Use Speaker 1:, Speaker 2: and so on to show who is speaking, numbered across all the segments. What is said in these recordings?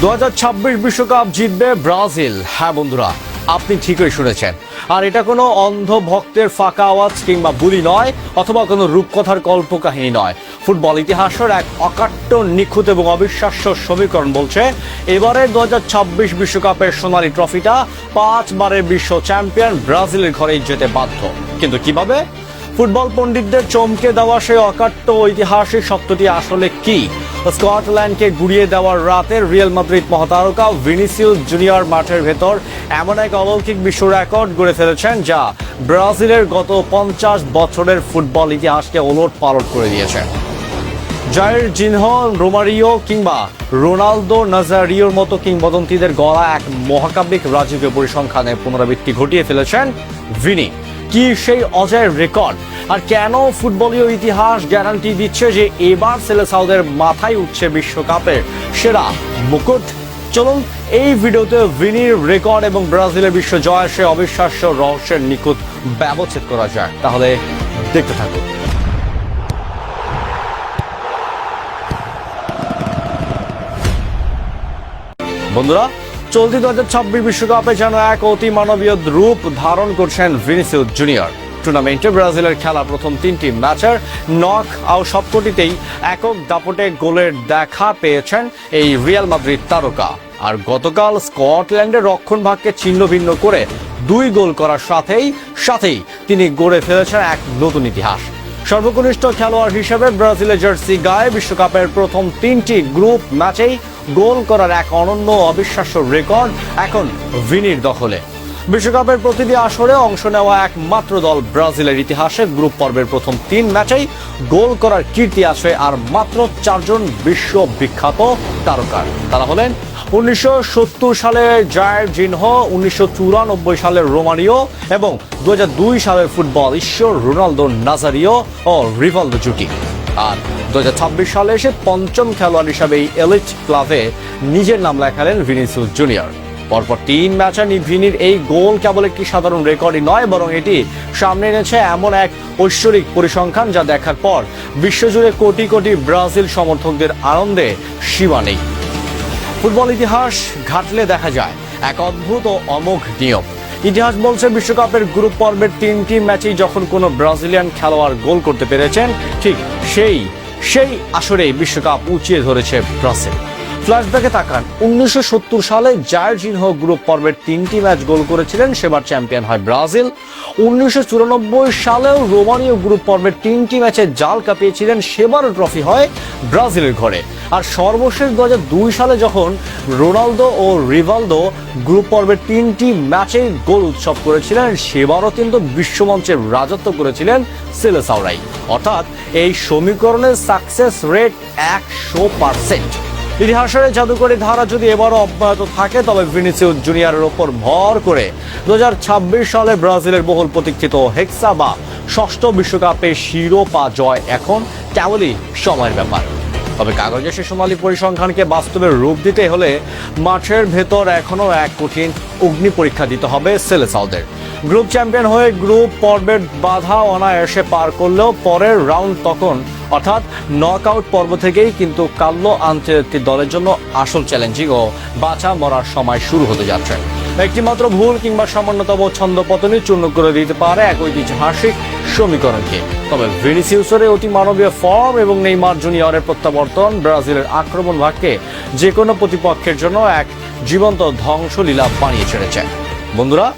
Speaker 1: 2026 বিশ্বকাপ জিতবে ব্রাজিল। হ্যাঁ বন্ধুরা, আপনি ঠিকই শুনেছেন। আর এটা কোনো অন্ধ ভক্তের ফাঁকা আওয়াজ কিংবা বুলি নয়, অথবা কোনো রূপকথার কল্পকাহিনী নয়। ফুটবল ইতিহাসের এক অকাট্য, নিখুঁত এবং অবিশ্বাস্য সমীকরণ বলছে এবারে 2026 বিশ্বকাপের সোনালী ট্রফিটা 5 বারের বিশ্ব চ্যাম্পিয়ন ব্রাজিলের ঘরেই যেতে বাধ্য। কিন্তু কিভাবে? ফুটবল পণ্ডিতদের চমকে দেওয়া সেই অকাট্য ঐতিহাসিক সত্যটি আসলে কি? স্কটল্যান্ডকে গুড়িয়ে দেওয়ার রাতে রিয়াল মাদ্রিদ মহাতারকা ভিনিসিয়াস জুনিয়র মাঠের ভেতর এমন এক অলৌকিক বিশ্ব রেকর্ড গড়ে ফেলেছেন যা ব্রাজিলের গত 50 বছরের ফুটবল ইতিহাসকে ওলটপালট করে দিয়েছে। জাইর জিনহো, রোমারিও কিংবা রোনালদো নাজারিওর মতো কিংবদন্তিদের গড়া এক মহাকাব্যিক রাজকীয় পরিসংখ্যানের পুনরাবৃত্তি ঘটিয়ে ফেলেছেন ভিনি। কি সেই অজয় রেকর্ড? আর কেন ফুটবলীয় ইতিহাস গ্যারান্টি দিচ্ছে যে এবার সেলেসাওদের মাথায় উঠছে বিশ্বকাপের সেরা মুকুট? চলুন এই ভিডিওতে ভিনির রেকর্ড এবং ব্রাজিলের বিশ্ব জয়ের সে অবিশ্বাস্য রহস্যের নিখুঁত ব্যবচ্ছেদ করা যায়। তাহলে দেখতে থাকুন। বন্ধুরা, চলতি 2026 বিশ্বকাপে যেন এক অতি মানবীয় রূপ ধারণ করছেন ভিনিসিয়াস জুনিয়র। টুর্নামেন্টে ব্রাজিলের খেলা প্রথম 3টি ম্যাচের নক আউট সবকটিতেই একক দাপটে গোলের দেখা পেয়েছেন এই রিয়াল মাদ্রিদ তারকা। আর গতকাল স্কটল্যান্ডের রক্ষণভাগকে ছিন্ন ভিন্ন করে 2 গোল করার সাথেই তিনি গড়ে ফেলেছেন এক নতুন ইতিহাস। সর্বকনিষ্ঠ খেলোয়াড় হিসেবে ব্রাজিলের জার্সি গায়ে বিশ্বকাপের প্রথম 3টি গ্রুপ ম্যাচেই গোল করার এক অনন্য অবিশ্বাস্য রেকর্ড এখন ভিনির দখলে। বিশ্বকাপের প্রতিটি আসরে অংশ নেওয়া একমাত্র দল ব্রাজিলের ইতিহাসে গ্রুপ পর্বের প্রথম 3 ম্যাচেই গোল করার কীর্তি আছে আর মাত্র 4 জন বিশ্ব বিখ্যাত তারকার। তারা হলেন 1970 সালে জাইর জিনহো, 1994 সালের রোমারিও এবং 2002 সালের ফুটবল ঈশ্বর রোনালদো নাজারিও ও রিভালদো জুটি। আর 2026 সালে এসে 5ম খেলোয়াড় হিসাবে এই এলিট ক্লাবে নিজের নাম লেখালেন ভিনিসিয়াস জুনিয়র। পরপর 3 ম্যাচে ভিনির এই গোল কেবল একটি সাধারণ রেকর্ডই নয়, বরং এটি সামনে এনেছে এমন এক ঐশ্বরিক পরিসংখ্যান যা দেখার পর বিশ্বজুড়ে কোটি কোটি ব্রাজিল সমর্থকদের আনন্দে সীমা নেই। ফুটবল ইতিহাস ঘাটলে দেখা যায় এক অদ্ভুত ও অমোঘ নিয়ম। ইতিহাস বলছে বিশ্বকাপের গ্রুপ পর্বের 3টি ম্যাচেই যখন কোনো ব্রাজিলিয়ান খেলোয়াড় গোল করতে পেরেছেন, ঠিক সেই আসরেই বিশ্বকাপ উঁচিয়ে ধরেছে ব্রাজিল। ফ্ল্যাশব্যাকে তাকান, 1970 সালে জাইর জিনহো গ্রুপ পর্বের 3টি ম্যাচ গোল করেছিলেন, সেবার চ্যাম্পিয়ন হয় ব্রাজিল। 1994 সালেও রোমানিও গ্রুপ পর্বের 3টি ম্যাচে জাল কাঁপিয়েছিলেন, সেবারও ট্রফি হয় ব্রাজিলের ঘরে। আর সর্বশেষ 2002 সালে যখন রোনালদো ও রিভালদো গ্রুপ পর্বের 3টি ম্যাচে গোল উৎসব করেছিলেন, সেবারও কিন্তু বিশ্বমঞ্চের রাজত্ব করেছিলেন সেলেসাওরাই। অর্থাৎ এই সমীকরণের সাকসেস রেট 100%। ইতিহাসের জাদুকরী ধারা যদি এবারও অব্যাহত থাকে, তবে ভিনিসিয়াস জুনিয়রের ওপর ভর করে 2026 সালে ব্রাজিলের বহুল প্রতীক্ষিত হেক্সা বা 6ষ্ঠ বিশ্বকাপে শিরোপা জয় এখন কেবলই সময়ের ব্যাপার। তবে কাগজে সে সোনালী পরিসংখ্যানকে বাস্তবে রূপ দিতে হলে মাঠের ভেতর এখনো এক কঠিন অগ্নি পরীক্ষা দিতে হবে সেলেসাওদের। গ্রুপ চ্যাম্পিয়ন হয়ে গ্রুপ পর্বের বাধা অনায়াসে পার করলেও পরের রাউন্ড তখন অর্থাৎ নকআউট পর্ব থেকেই কিন্তু কালো আন্তর্জাতিক দলের জন্য আসল চ্যালেঞ্জিং ও বাঁচা মরার সময় শুরু হতে যাচ্ছে। একটিমাত্র ভুল কিংবা সামান্যতম ছন্দপতনই চূর্ণ করে দিতে পারে এক ঐতিহাসিক সমীকরণকে। তবে ভিনিসিয়াসের অতি মানবীয় ফর্ম এবং নেইমার জুনিয়রের প্রত্যাবর্তন ব্রাজিলের আক্রমণ ভাগকে যে কোনো প্রতিপক্ষের জন্য এক জীবন্ত ধ্বংসলীলা বানিয়ে ছেড়েছে। বন্ধুরা,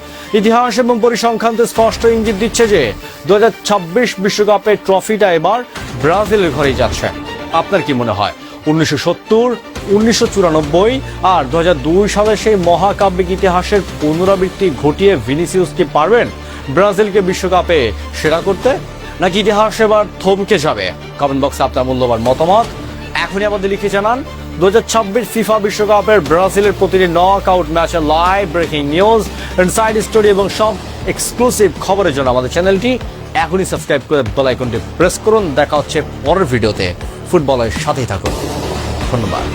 Speaker 1: ইতিহাস এবং পরিসংখ্যান স্পষ্ট ইঙ্গিত দিচ্ছে যে 2026 বিশ্বকাপের ট্রফিটা এবার ব্রাজিলের ঘরেই যাচ্ছে। আপনার কি মনে হয় 1970, 1994 আর 2002 সালে সেই মহাকাব্যিক ইতিহাসের পুনরাবৃত্তি ঘটিয়ে ভিনিসিয়াস কি পারবেন ব্রাজিলকে বিশ্বকাপে সেরা করতে, নাকি ইতিহাস এবার থমকে যাবে? কমেন্ট বক্সে আপনার মূল্যবান মতামত এখনই আমাদের লিখে জানান। 2026 ফিফা বিশ্বকাপের ব্রাজিলের প্রতিটি নক আউট ম্যাচের live breaking news, inside story এবং সব এক্সক্লুসিভ খবরের জন্য আমাদের চ্যানেলটি এখনই সাবস্ক্রাইব করে বেল আইকনটি প্রেস করুন। দেখা হচ্ছে পরের ভিডিওতে। ফুটবলের সাথেই থাকুন। ধন্যবাদ।